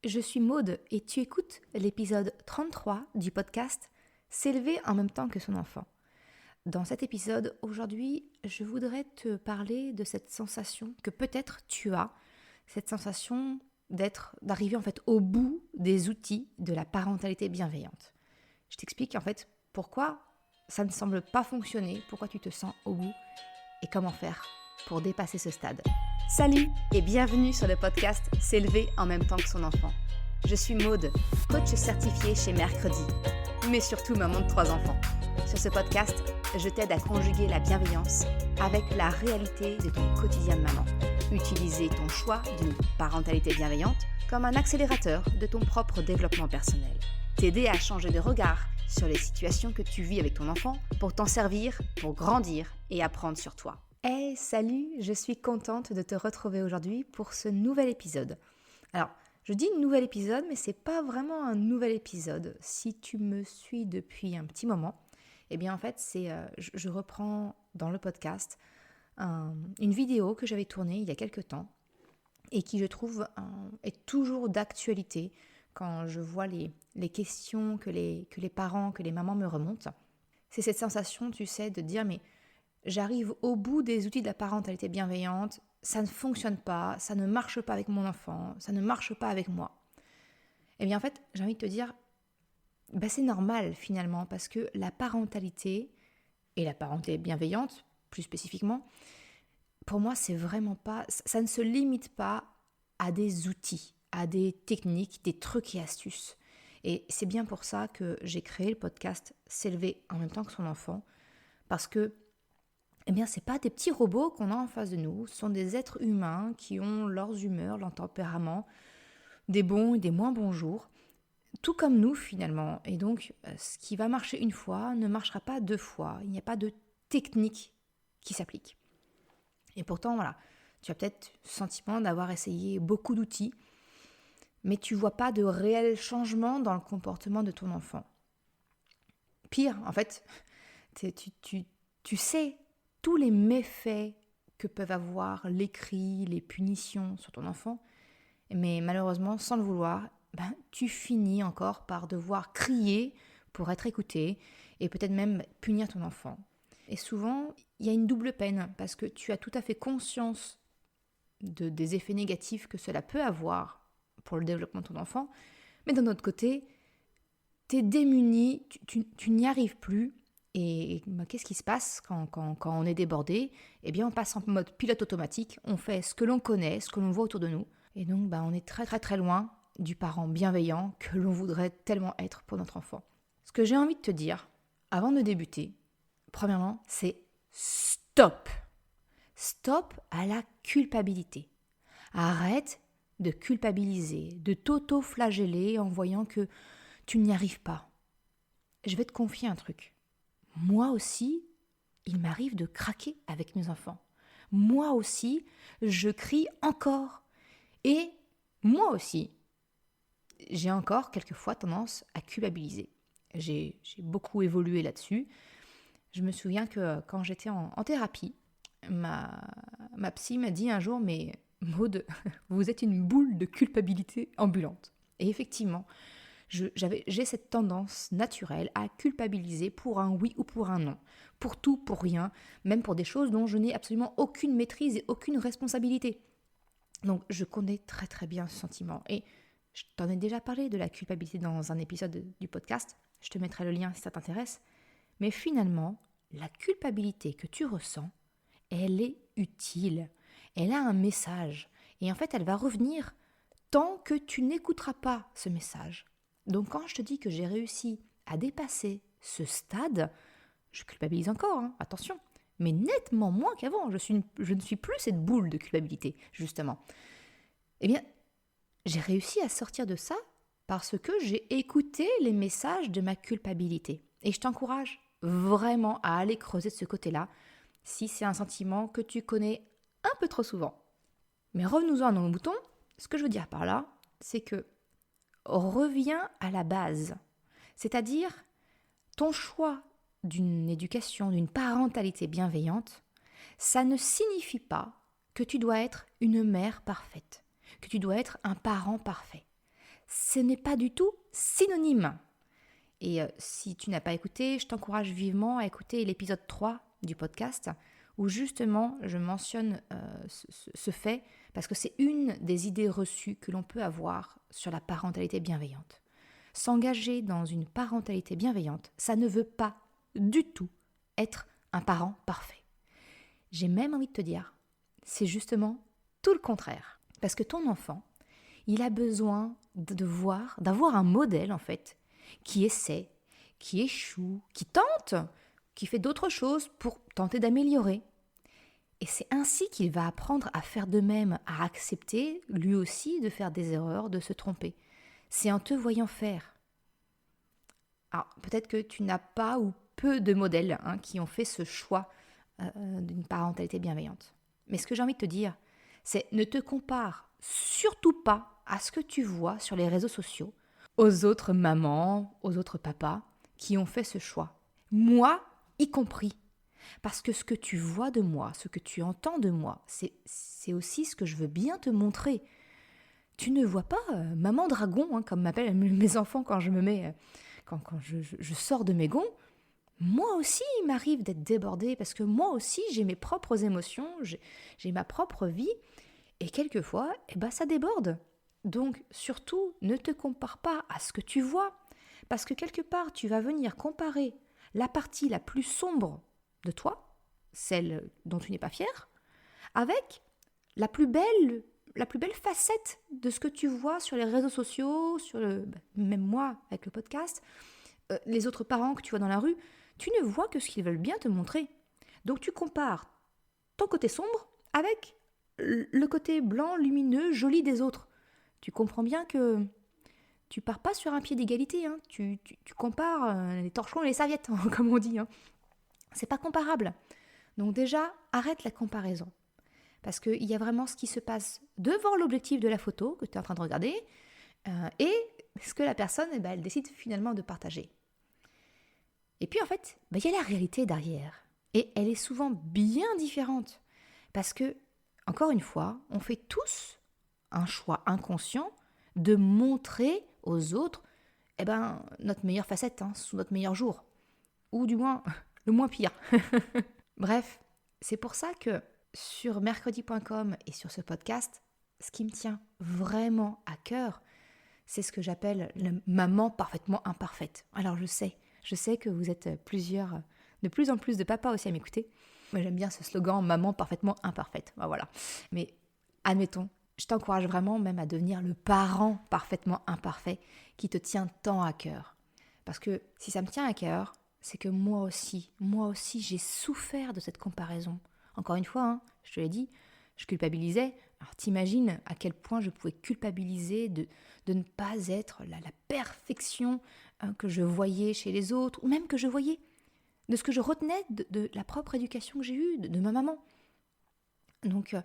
je suis Maude et tu écoutes l'épisode 33 du podcast S'élever en même temps que son enfant. Dans cet épisode, aujourd'hui, je voudrais te parler de cette sensation que peut-être tu as, cette sensation d'arriver en fait au bout des outils de la parentalité bienveillante. Je t'explique en fait pourquoi ça ne semble pas fonctionner, pourquoi tu te sens au bout et comment faire pour dépasser ce stade. Salut et bienvenue sur le podcast S'élever en même temps que son enfant. Je suis Maude, coach certifiée chez Mercredi, mais surtout maman de 3 enfants. Sur ce podcast, je t'aide à conjuguer la bienveillance avec la réalité de ton quotidien de maman. Utiliser ton choix d'une parentalité bienveillante comme un accélérateur de ton propre développement personnel. T'aider à changer de regard sur les situations que tu vis avec ton enfant pour t'en servir, pour grandir et apprendre sur toi. Hey, salut, je suis contente de te retrouver aujourd'hui pour ce nouvel épisode. Alors, je dis nouvel épisode, mais c'est pas vraiment un nouvel épisode. Si tu me suis depuis un petit moment, eh bien en fait, je reprends dans le podcast une vidéo que j'avais tournée il y a quelques temps et qui, je trouve, est toujours d'actualité quand je vois les questions que les parents, que les mamans me remontent. C'est cette sensation, tu sais, de dire mais j'arrive au bout des outils de la parentalité bienveillante, ça ne fonctionne pas, ça ne marche pas avec mon enfant, ça ne marche pas avec moi. Eh bien en fait, j'ai envie de te dire, c'est normal finalement, parce que la parentalité, et la parentalité bienveillante plus spécifiquement, pour moi c'est vraiment pas, ça ne se limite pas à des outils, à des techniques, des trucs et astuces. Et c'est bien pour ça que j'ai créé le podcast S'élever en même temps que son enfant, parce que eh bien, ce n'est pas des petits robots qu'on a en face de nous, ce sont des êtres humains qui ont leurs humeurs, leur tempérament, des bons et des moins bons jours, tout comme nous finalement. Et donc, ce qui va marcher une fois ne marchera pas 2 fois. Il n'y a pas de technique qui s'applique. Et pourtant, voilà, tu as peut-être le sentiment d'avoir essayé beaucoup d'outils, mais tu ne vois pas de réel changement dans le comportement de ton enfant. Pire, en fait, tu sais tous les méfaits que peuvent avoir les cris, les punitions sur ton enfant, mais malheureusement, sans le vouloir, tu finis encore par devoir crier pour être écouté et peut-être même punir ton enfant. Et souvent, il y a une double peine parce que tu as tout à fait conscience des effets négatifs que cela peut avoir pour le développement de ton enfant, mais d'un autre côté, tu es démuni, tu n'y arrives plus. Et qu'est-ce qui se passe quand on est débordé ? Eh bien, on passe en mode pilote automatique, on fait ce que l'on connaît, ce que l'on voit autour de nous. Et donc, on est très très très loin du parent bienveillant que l'on voudrait tellement être pour notre enfant. Ce que j'ai envie de te dire, avant de débuter, premièrement, c'est stop. Stop à la culpabilité. Arrête de culpabiliser, de t'auto-flageller en voyant que tu n'y arrives pas. Je vais te confier un truc. Moi aussi, il m'arrive de craquer avec mes enfants. Moi aussi, je crie encore. Et moi aussi, j'ai encore quelquefois tendance à culpabiliser. J'ai beaucoup évolué là-dessus. Je me souviens que quand j'étais en thérapie, ma psy m'a dit un jour, mais Maude, vous êtes une boule de culpabilité ambulante. Et effectivement, j'ai cette tendance naturelle à culpabiliser pour un oui ou pour un non, pour tout, pour rien, même pour des choses dont je n'ai absolument aucune maîtrise et aucune responsabilité. Donc je connais très très bien ce sentiment et je t'en ai déjà parlé de la culpabilité dans un épisode du podcast, je te mettrai le lien si ça t'intéresse, mais finalement, la culpabilité que tu ressens, elle est utile, elle a un message et en fait elle va revenir tant que tu n'écouteras pas ce message. Donc quand je te dis que j'ai réussi à dépasser ce stade, je culpabilise encore, attention, mais nettement moins qu'avant. Je ne suis plus cette boule de culpabilité, justement. Eh bien, j'ai réussi à sortir de ça parce que j'ai écouté les messages de ma culpabilité. Et je t'encourage vraiment à aller creuser de ce côté-là si c'est un sentiment que tu connais un peu trop souvent. Mais revenons-en à nos moutons. Ce que je veux dire par là, c'est que reviens à la base, c'est-à-dire ton choix d'une éducation, d'une parentalité bienveillante, ça ne signifie pas que tu dois être une mère parfaite, que tu dois être un parent parfait. ce n'est pas du tout synonyme. Et si tu n'as pas écouté, je t'encourage vivement à écouter l'épisode 3 du podcast, où justement je mentionne ce fait, parce que c'est une des idées reçues que l'on peut avoir sur la parentalité bienveillante. S'engager dans une parentalité bienveillante, ça ne veut pas du tout être un parent parfait. J'ai même envie de te dire, c'est justement tout le contraire. Parce que ton enfant, il a besoin d'avoir un modèle en fait, qui essaie, qui échoue, qui tente, qui fait d'autres choses pour tenter d'améliorer. Et c'est ainsi qu'il va apprendre à faire de même, à accepter lui aussi de faire des erreurs, de se tromper. C'est en te voyant faire. Alors peut-être que tu n'as pas ou peu de modèles qui ont fait ce choix d'une parentalité bienveillante. Mais ce que j'ai envie de te dire, c'est ne te compare surtout pas à ce que tu vois sur les réseaux sociaux, aux autres mamans, aux autres papas qui ont fait ce choix. Moi, y compris. Parce que ce que tu vois de moi, ce que tu entends de moi, c'est aussi ce que je veux bien te montrer. Tu ne vois pas maman dragon, comme m'appellent mes enfants quand je me mets, quand je sors de mes gonds. Moi aussi, il m'arrive d'être débordée parce que moi aussi, j'ai mes propres émotions, j'ai ma propre vie et quelquefois, ça déborde. Donc, surtout, ne te compare pas à ce que tu vois parce que quelque part, tu vas venir comparer la partie la plus sombre de toi, celle dont tu n'es pas fier, avec la plus belle facette de ce que tu vois sur les réseaux sociaux, même moi avec le podcast, les autres parents que tu vois dans la rue, tu ne vois que ce qu'ils veulent bien te montrer. Donc tu compares ton côté sombre avec le côté blanc, lumineux, joli des autres. Tu comprends bien que tu pars pas sur un pied d'égalité. Tu compares les torchons et les serviettes, comme on dit. C'est pas comparable. Donc déjà, arrête la comparaison. Parce qu'il y a vraiment ce qui se passe devant l'objectif de la photo que tu es en train de regarder et ce que la personne, elle décide finalement de partager. Et puis en fait, il y a la réalité derrière. Et elle est souvent bien différente. Parce que, encore une fois, on fait tous un choix inconscient de montrer aux autres notre meilleure facette, sous notre meilleur jour. Ou du moins, le moins pire. Bref, c'est pour ça que sur mercredi.com et sur ce podcast, ce qui me tient vraiment à cœur, c'est ce que j'appelle le maman parfaitement imparfaite. Alors je sais que vous êtes de plus en plus de papas aussi à m'écouter. Moi j'aime bien ce slogan maman parfaitement imparfaite. Voilà. Mais admettons, je t'encourage vraiment même à devenir le parent parfaitement imparfait qui te tient tant à cœur. Parce que si ça me tient à cœur, c'est que moi aussi, j'ai souffert de cette comparaison. Encore une fois, je te l'ai dit, je culpabilisais. Alors t'imagines à quel point je pouvais culpabiliser de ne pas être la perfection que je voyais chez les autres, ou même que je voyais, de ce que je retenais de la propre éducation que j'ai eue, de ma maman. Donc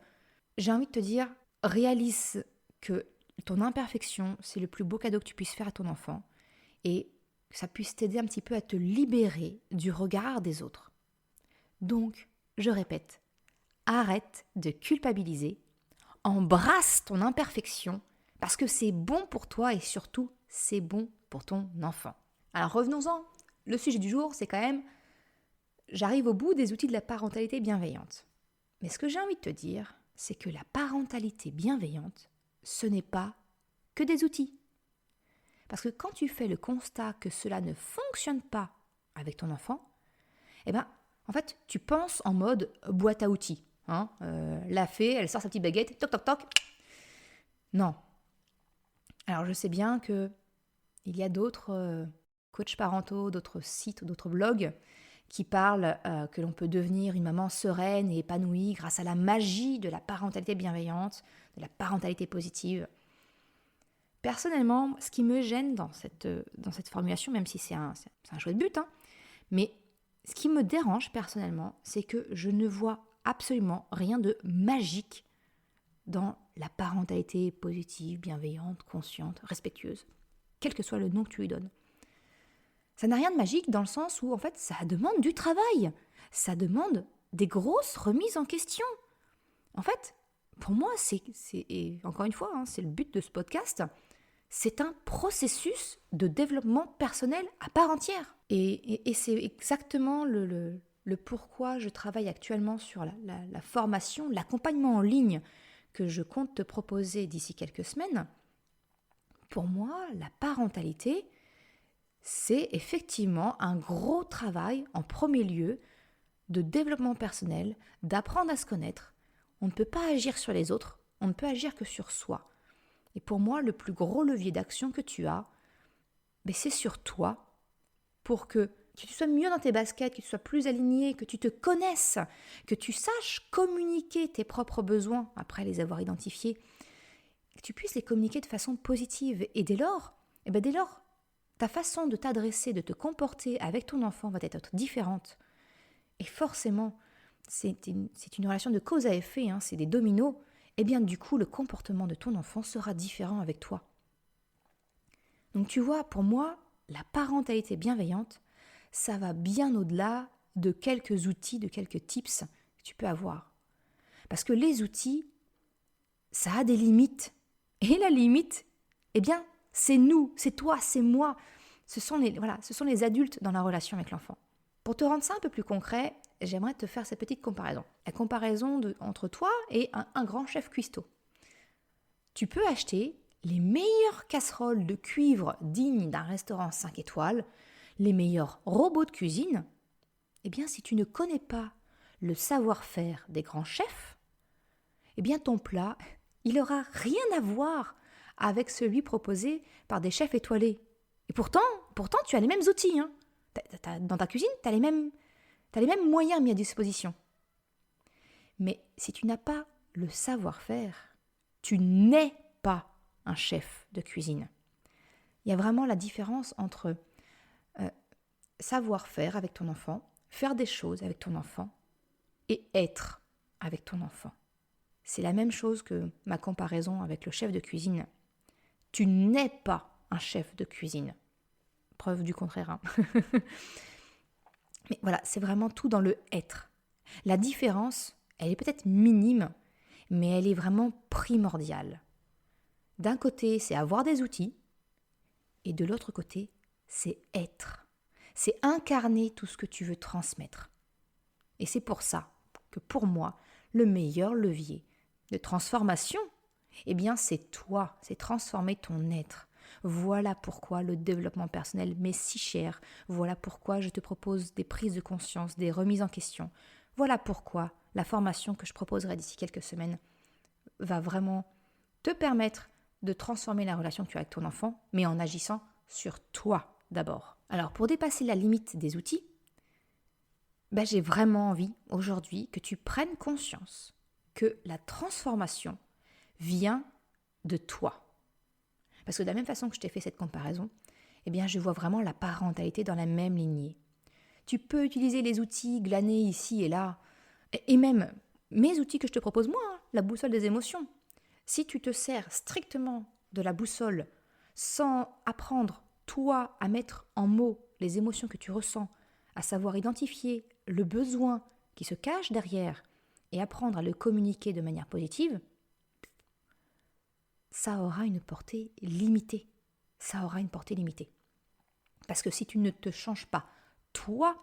j'ai envie de te dire, réalise que ton imperfection, c'est le plus beau cadeau que tu puisses faire à ton enfant, et que ça puisse t'aider un petit peu à te libérer du regard des autres. Donc, je répète, arrête de culpabiliser, embrasse ton imperfection, parce que c'est bon pour toi et surtout, c'est bon pour ton enfant. Alors revenons-en, le sujet du jour, c'est quand même, j'arrive au bout des outils de la parentalité bienveillante. Mais ce que j'ai envie de te dire, c'est que la parentalité bienveillante, ce n'est pas que des outils. Parce que quand tu fais le constat que cela ne fonctionne pas avec ton enfant, en fait, tu penses en mode boîte à outils. La fée, elle sort sa petite baguette, toc toc toc. Non. Alors je sais bien que il y a d'autres coachs parentaux, d'autres sites, d'autres blogs qui parlent que l'on peut devenir une maman sereine et épanouie grâce à la magie de la parentalité bienveillante, de la parentalité positive. Personnellement, ce qui me gêne dans cette formulation, même si c'est un chouette but, mais ce qui me dérange personnellement, c'est que je ne vois absolument rien de magique dans la parentalité positive, bienveillante, consciente, respectueuse, quel que soit le nom que tu lui donnes. Ça n'a rien de magique dans le sens où, en fait, ça demande du travail. Ça demande des grosses remises en question. En fait, pour moi, et encore une fois, c'est le but de ce podcast, c'est un processus de développement personnel à part entière. Et c'est exactement le pourquoi je travaille actuellement sur la formation, l'accompagnement en ligne que je compte te proposer d'ici quelques semaines. Pour moi, la parentalité, c'est effectivement un gros travail en premier lieu de développement personnel, d'apprendre à se connaître. On ne peut pas agir sur les autres, on ne peut agir que sur soi. Et pour moi, le plus gros levier d'action que tu as, c'est sur toi pour que tu sois mieux dans tes baskets, que tu sois plus aligné, que tu te connaisses, que tu saches communiquer tes propres besoins après les avoir identifiés, que tu puisses les communiquer de façon positive. Et dès lors, ta façon de t'adresser, de te comporter avec ton enfant va être différente. Et forcément, c'est une relation de cause à effet, c'est des dominos. Et bien du coup, le comportement de ton enfant sera différent avec toi. Donc tu vois, pour moi, la parentalité bienveillante, ça va bien au-delà de quelques outils, de quelques tips que tu peux avoir. Parce que les outils, ça a des limites. Et la limite, c'est nous, c'est toi, c'est moi. Ce sont les adultes dans la relation avec l'enfant. Pour te rendre ça un peu plus concret, j'aimerais te faire cette petite comparaison. La comparaison entre toi et un grand chef cuistot. Tu peux acheter les meilleures casseroles de cuivre dignes d'un restaurant 5 étoiles, les meilleurs robots de cuisine. Si tu ne connais pas le savoir-faire des grands chefs, ton plat, il n'aura rien à voir avec celui proposé par des chefs étoilés. Et pourtant tu as les mêmes outils. Dans ta cuisine, tu as les mêmes moyens mis à disposition. Mais si tu n'as pas le savoir-faire, tu n'es pas un chef de cuisine. Il y a vraiment la différence entre savoir-faire avec ton enfant, faire des choses avec ton enfant et être avec ton enfant. C'est la même chose que ma comparaison avec le chef de cuisine. Tu n'es pas un chef de cuisine. Preuve du contraire. Mais voilà, c'est vraiment tout dans le être. La différence, elle est peut-être minime, mais elle est vraiment primordiale. D'un côté, c'est avoir des outils, et de l'autre côté, c'est être. C'est incarner tout ce que tu veux transmettre. Et c'est pour ça que pour moi, le meilleur levier de transformation, c'est toi, c'est transformer ton être. Voilà pourquoi le développement personnel m'est si cher. Voilà pourquoi je te propose des prises de conscience, des remises en question. Voilà pourquoi la formation que je proposerai d'ici quelques semaines va vraiment te permettre de transformer la relation que tu as avec ton enfant, mais en agissant sur toi d'abord. Alors, pour dépasser la limite des outils, j'ai vraiment envie aujourd'hui que tu prennes conscience que la transformation vient de toi. Parce que de la même façon que je t'ai fait cette comparaison, je vois vraiment la parentalité dans la même lignée. Tu peux utiliser les outils glanés ici et là, et même mes outils que je te propose moi, la boussole des émotions. Si tu te sers strictement de la boussole sans apprendre, toi, à mettre en mots les émotions que tu ressens, à savoir identifier le besoin qui se cache derrière et apprendre à le communiquer de manière positive, ça aura une portée limitée. Ça aura une portée limitée. Parce que si tu ne te changes pas toi,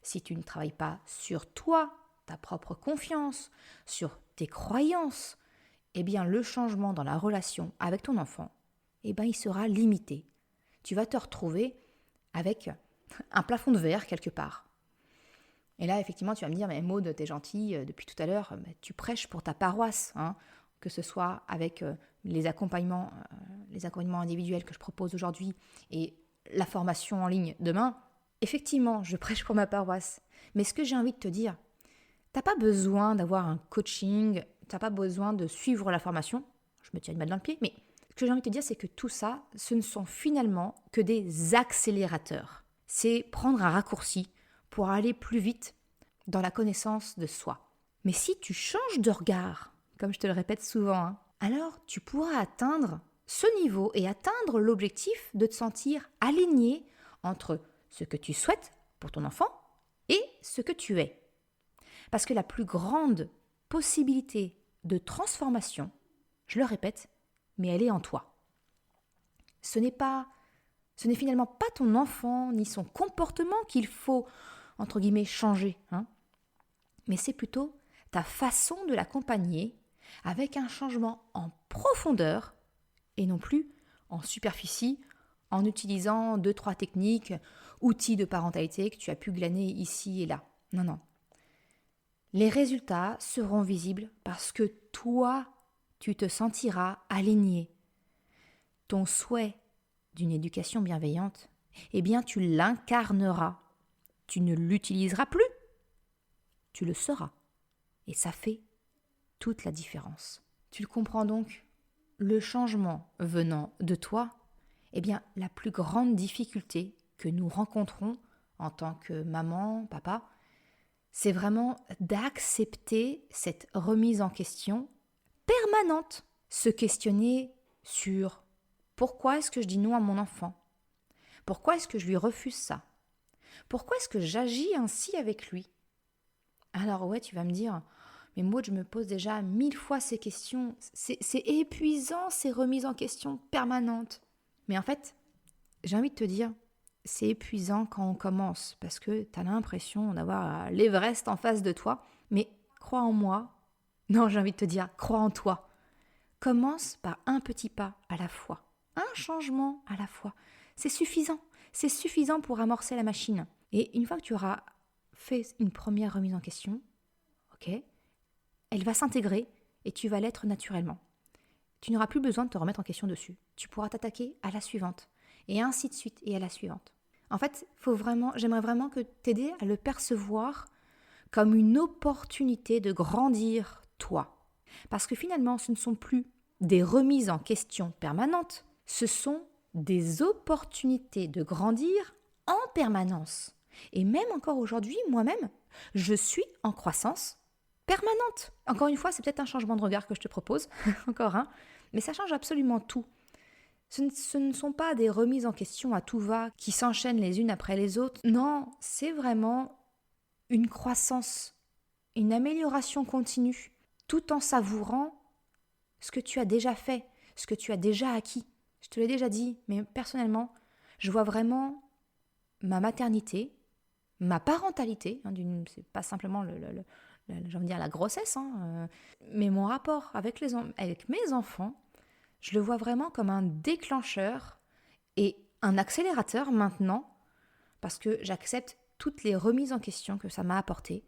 si tu ne travailles pas sur toi, ta propre confiance, sur tes croyances, le changement dans la relation avec ton enfant, il sera limité. Tu vas te retrouver avec un plafond de verre quelque part. Et là, effectivement, tu vas me dire, mais Maud, t'es gentille, depuis tout à l'heure, tu prêches pour ta paroisse, que ce soit avec les accompagnements individuels que je propose aujourd'hui et la formation en ligne demain. Effectivement, je prêche pour ma paroisse. Mais ce que j'ai envie de te dire, t'as pas besoin d'avoir un coaching, t'as pas besoin de suivre la formation. Je me tiens une balle dans le pied, mais ce que j'ai envie de te dire, c'est que tout ça, ce ne sont finalement que des accélérateurs. C'est prendre un raccourci pour aller plus vite dans la connaissance de soi. Mais si tu changes de regard, comme je te le répète souvent, alors tu pourras atteindre ce niveau et atteindre l'objectif de te sentir aligné entre ce que tu souhaites pour ton enfant et ce que tu es. Parce que la plus grande possibilité de transformation, je le répète, mais elle est en toi. Ce n'est finalement pas ton enfant ni son comportement qu'il faut, entre guillemets, changer, hein. Mais c'est plutôt ta façon de l'accompagner avec un changement en profondeur et non plus en superficie, en utilisant 2-3 techniques, outils de parentalité que tu as pu glaner ici et là. Non, non. Les résultats seront visibles parce que toi, tu te sentiras aligné. Ton souhait d'une éducation bienveillante, eh bien tu l'incarneras. Tu ne l'utiliseras plus. Tu le seras. Et ça fait toute la différence. Tu le comprends donc? Le changement venant de toi, eh bien la plus grande difficulté que nous rencontrons en tant que maman, papa, c'est vraiment d'accepter cette remise en question permanente. Se questionner sur pourquoi est-ce que je dis non à mon enfant? Pourquoi est-ce que je lui refuse ça? Pourquoi est-ce que j'agis ainsi avec lui? Alors ouais, tu vas me dire, mais Maud, je me pose déjà 1000 fois ces questions. C'est épuisant, ces remises en question permanentes. Mais en fait, j'ai envie de te dire, c'est épuisant quand on commence, parce que tu as l'impression d'avoir l'Everest en face de toi. Mais crois en moi. Non, j'ai envie de te dire, crois en toi. Commence par un petit pas à la fois. Un changement à la fois. C'est suffisant. C'est suffisant pour amorcer la machine. Et une fois que tu auras fait une première remise en question, ok, elle va s'intégrer et tu vas l'être naturellement. Tu n'auras plus besoin de te remettre en question dessus. Tu pourras t'attaquer à la suivante. Et ainsi de suite, et à la suivante. En fait, j'aimerais vraiment que t'aider à le percevoir comme une opportunité de grandir toi. Parce que finalement, ce ne sont plus des remises en question permanentes, ce sont des opportunités de grandir en permanence. Et même encore aujourd'hui, moi-même, je suis en croissance permanente. Encore une fois, c'est peut-être un changement de regard que je te propose, encore un, mais ça change absolument tout. Ce ne sont pas des remises en question à tout va qui s'enchaînent les unes après les autres. Non, c'est vraiment une croissance, une amélioration continue, tout en savourant ce que tu as déjà fait, ce que tu as déjà acquis. Je te l'ai déjà dit, mais personnellement, je vois vraiment ma maternité, ma parentalité, hein, c'est pas simplement j'ai envie de dire la grossesse, hein, mais mon rapport avec mes enfants, je le vois vraiment comme un déclencheur et un accélérateur maintenant, parce que j'accepte toutes les remises en question que ça m'a apportées,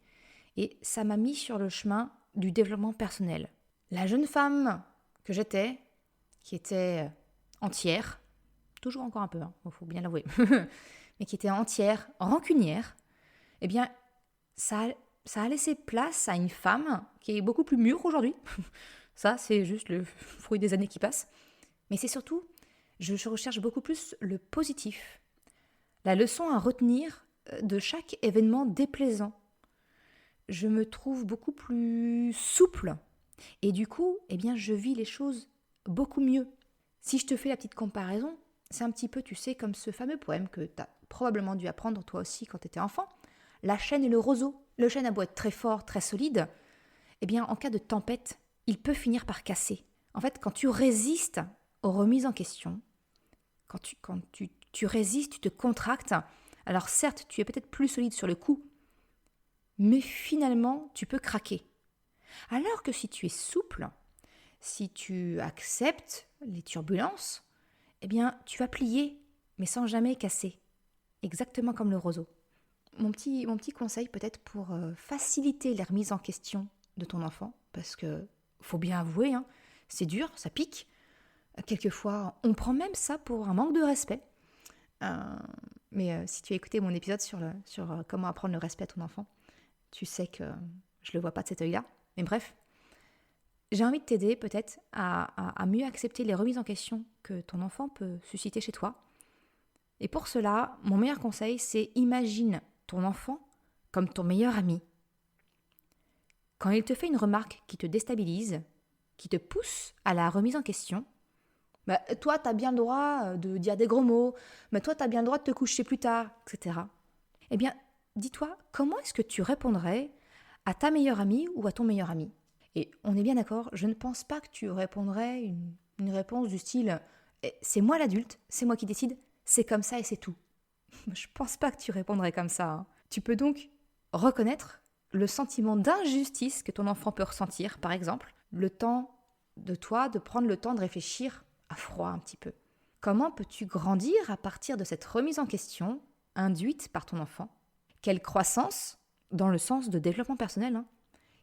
et ça m'a mis sur le chemin du développement personnel. La jeune femme que j'étais, qui était entière, toujours encore un peu, il faut bien l'avouer, mais qui était entière, rancunière, eh bien, ça a laissé place à une femme qui est beaucoup plus mûre aujourd'hui. Ça, c'est juste le fruit des années qui passent. Mais c'est surtout, je recherche beaucoup plus le positif, la leçon à retenir de chaque événement déplaisant. Je me trouve beaucoup plus souple et du coup, eh bien, je vis les choses beaucoup mieux. Si je te fais la petite comparaison, c'est un petit peu, tu sais, comme ce fameux poème que tu as probablement dû apprendre toi aussi quand tu étais enfant, La chaîne et le roseau. Le chêne a beau être très fort, très solide, eh bien, en cas de tempête, il peut finir par casser. En fait, quand tu résistes aux remises en question, quand tu résistes, tu te contractes, alors certes, tu es peut-être plus solide sur le coup, mais finalement, tu peux craquer. Alors que si tu es souple, si tu acceptes les turbulences, eh bien, tu vas plier, mais sans jamais casser. Exactement comme le roseau. Mon petit conseil peut-être pour faciliter les remises en question de ton enfant, parce que faut bien avouer, hein, c'est dur, ça pique. Quelquefois, on prend même ça pour un manque de respect. Mais si tu as écouté mon épisode sur comment apprendre le respect à ton enfant, tu sais que je ne le vois pas de cet œil-là. Mais bref, j'ai envie de t'aider peut-être à mieux accepter les remises en question que ton enfant peut susciter chez toi. Et pour cela, mon meilleur conseil, c'est imagine ton enfant comme ton meilleur ami. Quand il te fait une remarque qui te déstabilise, qui te pousse à la remise en question, bah, toi, tu as bien le droit de dire des gros mots, mais toi, tu as bien le droit de te coucher plus tard, etc. Eh bien, dis-toi, comment est-ce que tu répondrais à ta meilleure amie ou à ton meilleur ami? Et on est bien d'accord, je ne pense pas que tu répondrais une réponse du style C'est moi l'adulte, c'est moi qui décide, c'est comme ça et c'est tout. Je pense pas que tu répondrais comme ça, hein. Tu peux donc reconnaître le sentiment d'injustice que ton enfant peut ressentir, par exemple, le temps de toi de prendre le temps de réfléchir à froid un petit peu. Comment peux-tu grandir à partir de cette remise en question induite par ton enfant? Quelle croissance, dans le sens de développement personnel, hein,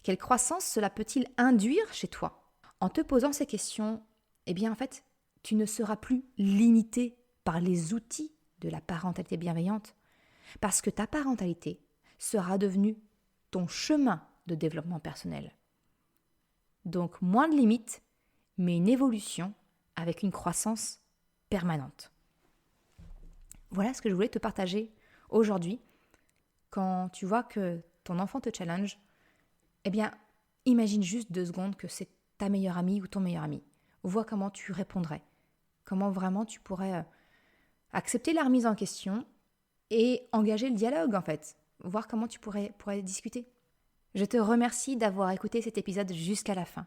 quelle croissance cela peut-il induire chez toi? En te posant ces questions, eh bien en fait, tu ne seras plus limité par les outils de la parentalité bienveillante, parce que ta parentalité sera devenue ton chemin de développement personnel. Donc moins de limites, mais une évolution avec une croissance permanente. Voilà ce que je voulais te partager aujourd'hui. Quand tu vois que ton enfant te challenge, eh bien, imagine juste 2 secondes que c'est ta meilleure amie ou ton meilleur ami. Vois comment tu répondrais. Comment vraiment tu pourrais accepter la remise en question et engager le dialogue en fait. Voir comment tu pourrais discuter. Je te remercie d'avoir écouté cet épisode jusqu'à la fin.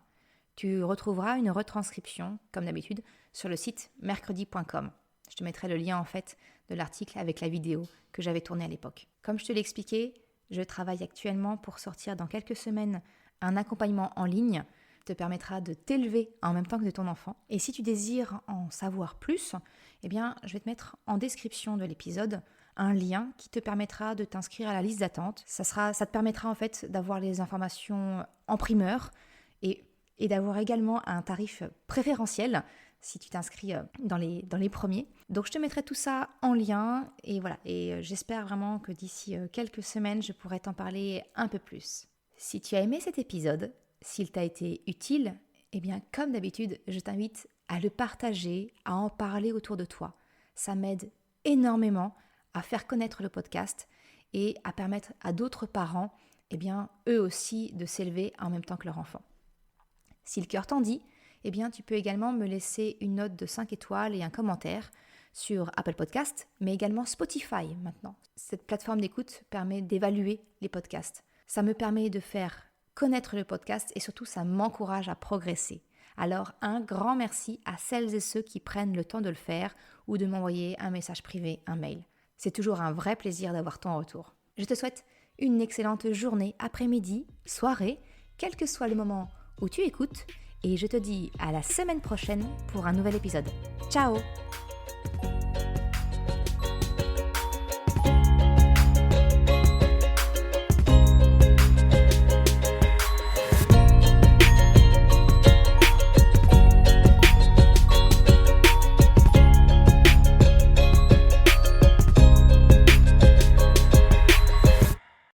Tu retrouveras une retranscription, comme d'habitude, sur le site mercredi.com. Je te mettrai le lien en fait de l'article avec la vidéo que j'avais tournée à l'époque. Comme je te l'ai expliqué, je travaille actuellement pour sortir dans quelques semaines un accompagnement en ligne qui te permettra de t'élever en même temps que de ton enfant. Et si tu désires en savoir plus, eh bien, je vais te mettre en description de l'épisode un lien qui te permettra de t'inscrire à la liste d'attente. Ça te permettra en fait d'avoir les informations en primeur et d'avoir également un tarif préférentiel si tu t'inscris dans les premiers. Donc je te mettrai tout ça en lien et voilà. Et j'espère vraiment que d'ici quelques semaines, je pourrai t'en parler un peu plus. Si tu as aimé cet épisode, s'il t'a été utile, eh bien comme d'habitude, je t'invite à le partager, à en parler autour de toi. Ça m'aide énormément à faire connaître le podcast et à permettre à d'autres parents, eh bien, eux aussi, de s'élever en même temps que leur enfant. Si le cœur t'en dit, eh bien, tu peux également me laisser une note de 5 étoiles et un commentaire sur Apple Podcast, mais également Spotify maintenant. Cette plateforme d'écoute permet d'évaluer les podcasts. Ça me permet de faire connaître le podcast et surtout, ça m'encourage à progresser. Alors, un grand merci à celles et ceux qui prennent le temps de le faire ou de m'envoyer un message privé, un mail. C'est toujours un vrai plaisir d'avoir ton retour. Je te souhaite une excellente journée, après-midi, soirée, quel que soit le moment où tu écoutes, et je te dis à la semaine prochaine pour un nouvel épisode. Ciao!